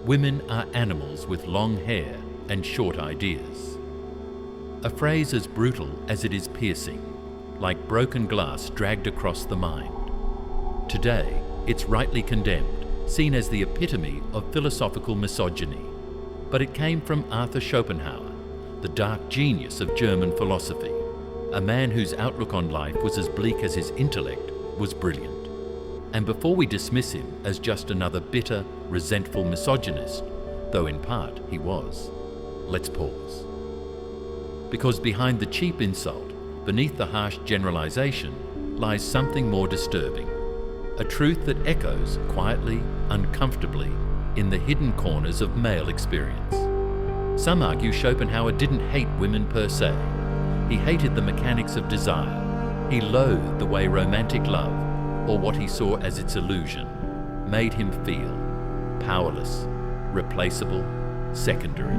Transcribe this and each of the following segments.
women are animals with long hair and short ideas. A phrase as brutal as it is piercing, like broken glass dragged across the mind. Today, it's rightly condemned, seen as the epitome of philosophical misogyny. But it came from Arthur Schopenhauer, the dark genius of German philosophy, a man whose outlook on life was as bleak as his intellect was brilliant. And before we dismiss him as just another bitter, resentful misogynist, though in part he was, let's pause. Because behind the cheap insult, beneath the harsh generalization, lies something more disturbing. A truth that echoes quietly, uncomfortably, in the hidden corners of male experience. Some argue Schopenhauer didn't hate women per se. He hated the mechanics of desire. He loathed the way romantic love, or what he saw as its illusion, made him feel powerless, replaceable, secondary.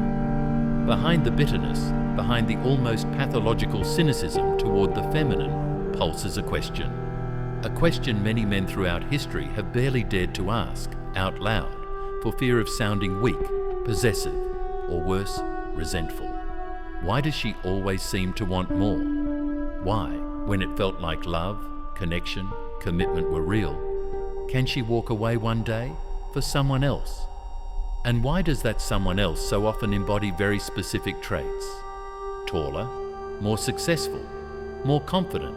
Behind the bitterness, behind the almost pathological cynicism toward the feminine, pulses a question. A question many men throughout history have barely dared to ask, out loud, for fear of sounding weak, possessive, or worse, resentful. Why does she always seem to want more? Why, when it felt like love, connection, commitment were real, can she walk away one day for someone else? And why does that someone else so often embody very specific traits? Taller, more successful, more confident,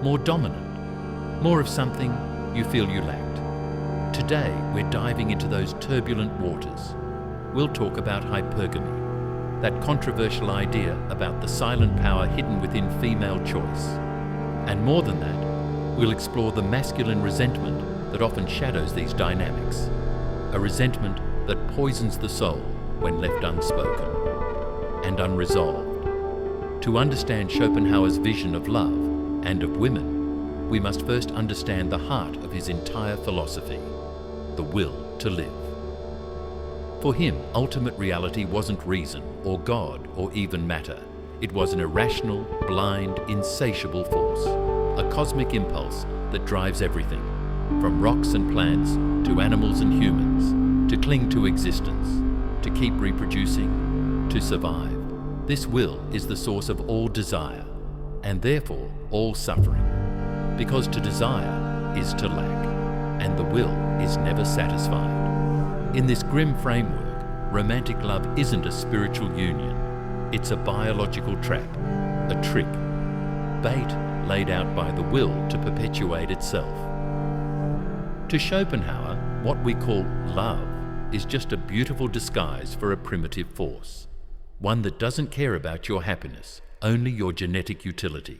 more dominant, more of something you feel you lacked. Today, we're diving into those turbulent waters. We'll talk about hypergamy, that controversial idea about the silent power hidden within female choice. And more than that, we'll explore the masculine resentment that often shadows these dynamics. A resentment that poisons the soul when left unspoken and unresolved. To understand Schopenhauer's vision of love and of women, we must first understand the heart of his entire philosophy, the will to live. For him, ultimate reality wasn't reason or God or even matter. It was an irrational, blind, insatiable force, a cosmic impulse that drives everything, from rocks and plants to animals and humans, to cling to existence, to keep reproducing, to survive. This will is the source of all desire, and therefore all suffering, because to desire is to lack, and the will is never satisfied. In this grim framework, romantic love isn't a spiritual union. It's a biological trap, a trick, bait laid out by the will to perpetuate itself. To Schopenhauer, what we call love is just a beautiful disguise for a primitive force, one that doesn't care about your happiness, only your genetic utility.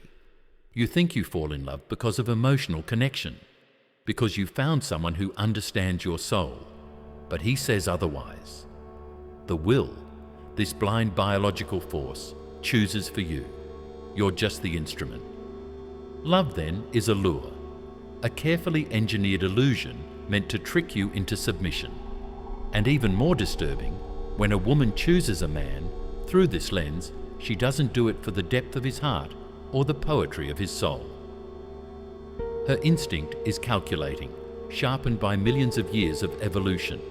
You think you fall in love because of emotional connection, because you found someone who understands your soul, but he says otherwise. The will, this blind biological force, chooses for you. You're just the instrument. Love, then, is a lure, a carefully engineered illusion meant to trick you into submission. And even more disturbing, when a woman chooses a man, through this lens, she doesn't do it for the depth of his heart or the poetry of his soul. Her instinct is calculating, sharpened by millions of years of evolution.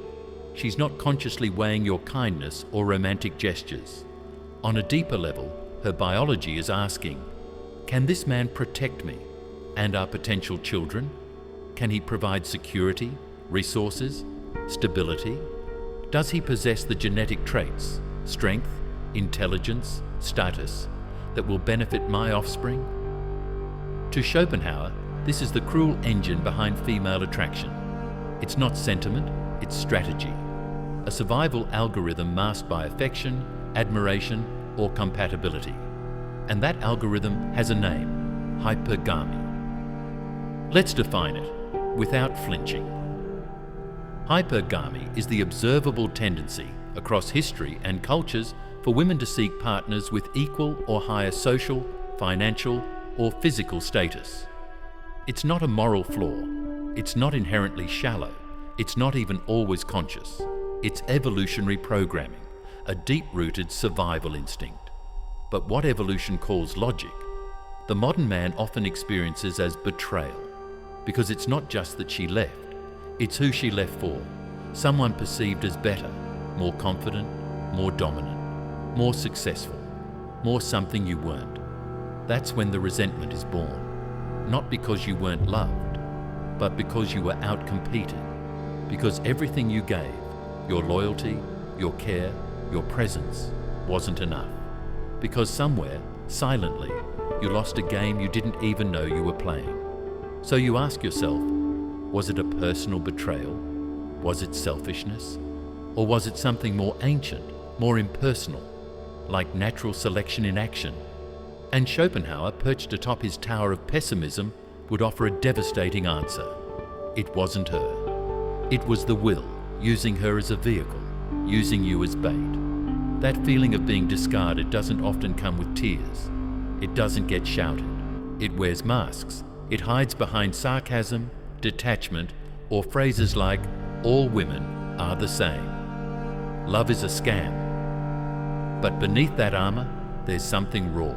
She's not consciously weighing your kindness or romantic gestures. On a deeper level, her biology is asking, can this man protect me and our potential children? Can he provide security, resources, stability? Does he possess the genetic traits, strength, intelligence, status that will benefit my offspring? To Schopenhauer, this is the cruel engine behind female attraction. It's not sentiment, it's strategy. A survival algorithm masked by affection, admiration, or compatibility. And that algorithm has a name, hypergamy. Let's define it without flinching. Hypergamy is the observable tendency across history and cultures for women to seek partners with equal or higher social, financial, or physical status. It's not a moral flaw. It's not inherently shallow. It's not even always conscious. It's evolutionary programming, a deep-rooted survival instinct. But what evolution calls logic, the modern man often experiences as betrayal, because it's not just that she left, it's who she left for, someone perceived as better, more confident, more dominant, more successful, more something you weren't. That's when the resentment is born. Not because you weren't loved, but because you were outcompeted. Because everything you gave, your loyalty, your care, your presence, wasn't enough. Because somewhere, silently, you lost a game you didn't even know you were playing. So you ask yourself, was it a personal betrayal? Was it selfishness? Or was it something more ancient, more impersonal, like natural selection in action? And Schopenhauer, perched atop his tower of pessimism, would offer a devastating answer. It wasn't her. It was the will, using her as a vehicle, using you as bait. That feeling of being discarded doesn't often come with tears. It doesn't get shouted. It wears masks. It hides behind sarcasm, detachment, or phrases like, all women are the same. Love is a scam. But beneath that armor, there's something raw,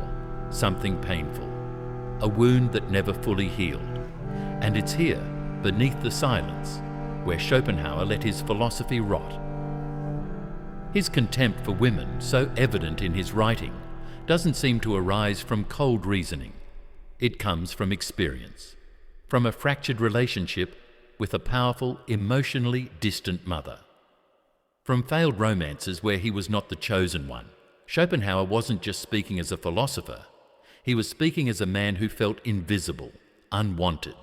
something painful, a wound that never fully healed. And it's here, beneath the silence, where Schopenhauer let his philosophy rot. His contempt for women, so evident in his writing, doesn't seem to arise from cold reasoning. It comes from experience, from a fractured relationship with a powerful, emotionally distant mother. From failed romances where he was not the chosen one, Schopenhauer wasn't just speaking as a philosopher. He was speaking as a man who felt invisible, unwanted.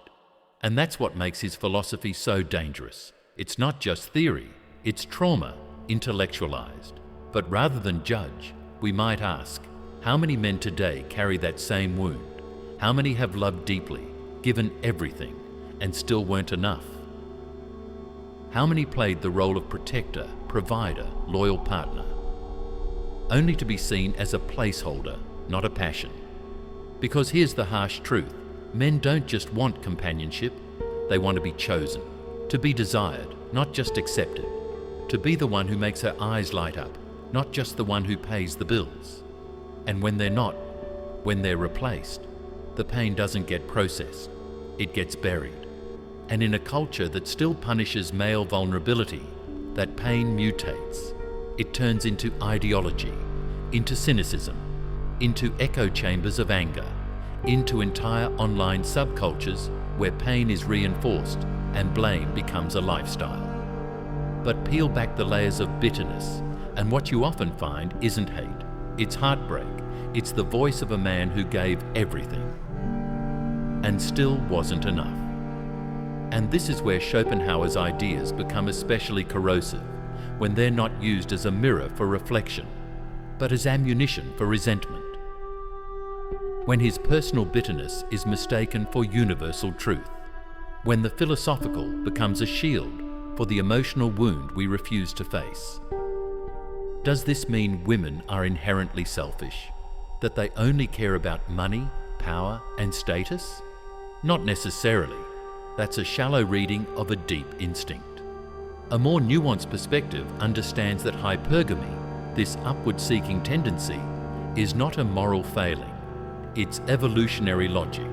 And that's what makes his philosophy so dangerous. It's not just theory, it's trauma, intellectualized. But rather than judge, we might ask, how many men today carry that same wound? How many have loved deeply, given everything, and still weren't enough? How many played the role of protector, provider, loyal partner, only to be seen as a placeholder, not a passion? Because here's the harsh truth. Men don't just want companionship, they want to be chosen, to be desired, not just accepted, to be the one who makes her eyes light up, not just the one who pays the bills. And when they're not, when they're replaced, the pain doesn't get processed, it gets buried. And in a culture that still punishes male vulnerability, that pain mutates. It turns into ideology, into cynicism, into echo chambers of anger, into entire online subcultures where pain is reinforced and blame becomes a lifestyle. But peel back the layers of bitterness, and what you often find isn't hate, it's heartbreak. It's the voice of a man who gave everything and still wasn't enough. And this is where Schopenhauer's ideas become especially corrosive, when they're not used as a mirror for reflection, but as ammunition for resentment. When his personal bitterness is mistaken for universal truth, when the philosophical becomes a shield for the emotional wound we refuse to face. Does this mean women are inherently selfish? That they only care about money, power, and status? Not necessarily. That's a shallow reading of a deep instinct. A more nuanced perspective understands that hypergamy, this upward-seeking tendency, is not a moral failing. It's evolutionary logic.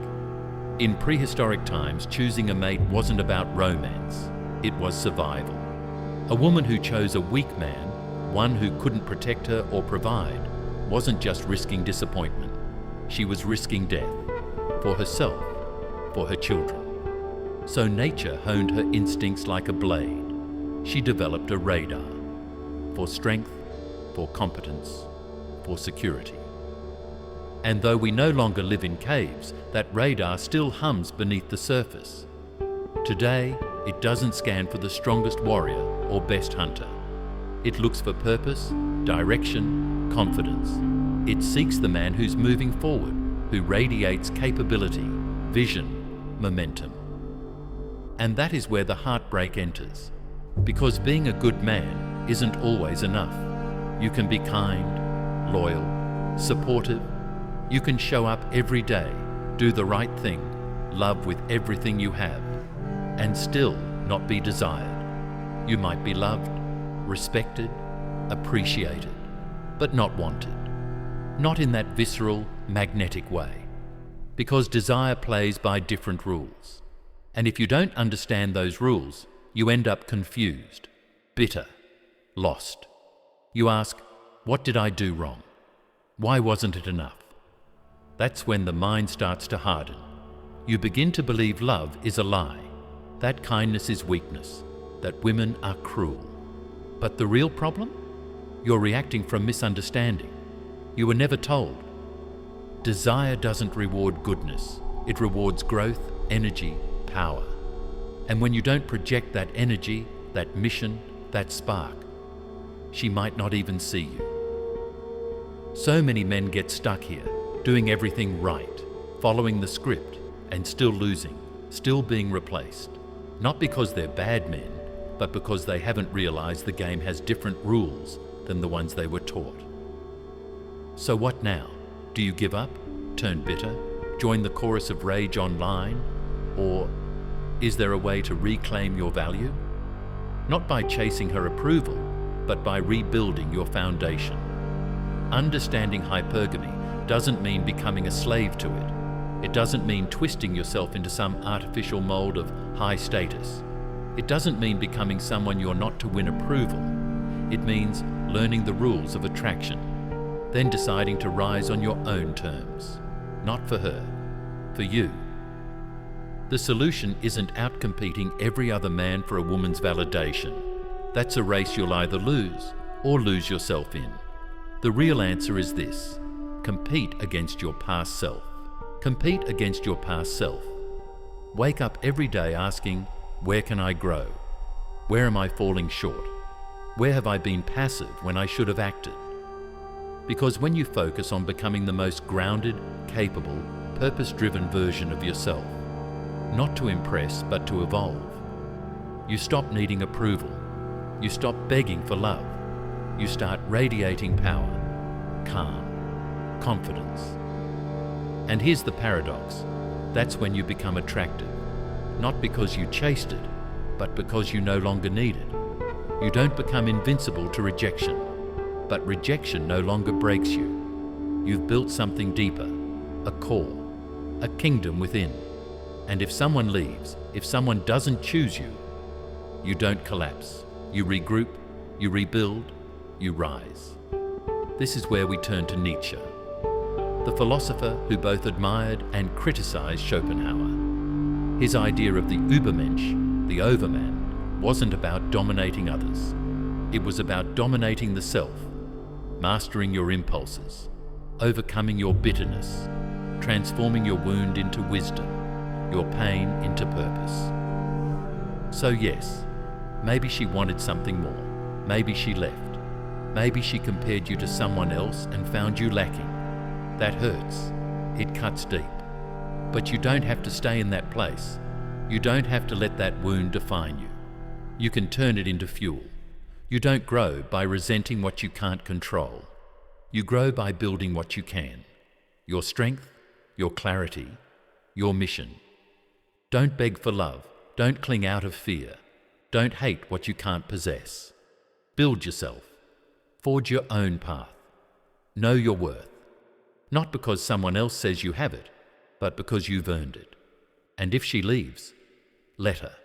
In prehistoric times, choosing a mate wasn't about romance. It was survival. A woman who chose a weak man, one who couldn't protect her or provide, wasn't just risking disappointment. She was risking death, for herself, for her children. So nature honed her instincts like a blade. She developed a radar, for strength, for competence, for security. And though we no longer live in caves, that radar still hums beneath the surface. Today, it doesn't scan for the strongest warrior or best hunter. It looks for purpose, direction, confidence. It seeks the man who's moving forward, who radiates capability, vision, momentum. And that is where the heartbreak enters. Because being a good man isn't always enough. You can be kind, loyal, supportive. You can show up every day, do the right thing, love with everything you have, and still not be desired. You might be loved, respected, appreciated, but not wanted. Not in that visceral, magnetic way. Because desire plays by different rules. And if you don't understand those rules, you end up confused, bitter, lost. You ask, what did I do wrong? Why wasn't it enough? That's when the mind starts to harden. You begin to believe love is a lie, that kindness is weakness, that women are cruel. But the real problem? You're reacting from misunderstanding. You were never told. Desire doesn't reward goodness. It rewards growth, energy, power. And when you don't project that energy, that mission, that spark, she might not even see you. So many men get stuck here, doing everything right, following the script, and still losing, still being replaced. Not because they're bad men, but because they haven't realized the game has different rules than the ones they were taught. So what now? Do you give up? Turn bitter? Join the chorus of rage online? Or is there a way to reclaim your value? Not by chasing her approval, but by rebuilding your foundation. Understanding hypergamy doesn't mean becoming a slave to it. It doesn't mean twisting yourself into some artificial mold of high status. It doesn't mean becoming someone you're not to win approval. It means learning the rules of attraction, then deciding to rise on your own terms. Not for her, for you. The solution isn't outcompeting every other man for a woman's validation. That's a race you'll either lose or lose yourself in. The real answer is this: compete against your past self. Compete against your past self. Wake up every day asking, where can I grow? Where am I falling short? Where have I been passive when I should have acted? Because when you focus on becoming the most grounded, capable, purpose-driven version of yourself, not to impress but to evolve, you stop needing approval. You stop begging for love. You start radiating power, calm, confidence. And here's the paradox. That's when you become attractive. Not because you chased it, but because you no longer need it. You don't become invincible to rejection, but rejection no longer breaks you. You've built something deeper, a core, a kingdom within. And if someone leaves, if someone doesn't choose you, you don't collapse. You regroup, you rebuild, you rise. This is where we turn to Nietzsche, the philosopher who both admired and criticized Schopenhauer. His idea of the Übermensch, the overman, wasn't about dominating others. It was about dominating the self, mastering your impulses, overcoming your bitterness, transforming your wound into wisdom, your pain into purpose. So yes, maybe she wanted something more. Maybe she left. Maybe she compared you to someone else and found you lacking. That hurts. It cuts deep. But you don't have to stay in that place. You don't have to let that wound define you. You can turn it into fuel. You don't grow by resenting what you can't control. You grow by building what you can. Your strength, your clarity, your mission. Don't beg for love. Don't cling out of fear. Don't hate what you can't possess. Build yourself. Forge your own path. Know your worth. Not because someone else says you have it, but because you've earned it. And if she leaves, let her.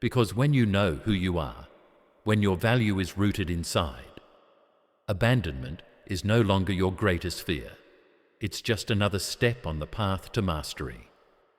Because when you know who you are, when your value is rooted inside, abandonment is no longer your greatest fear. It's just another step on the path to mastery.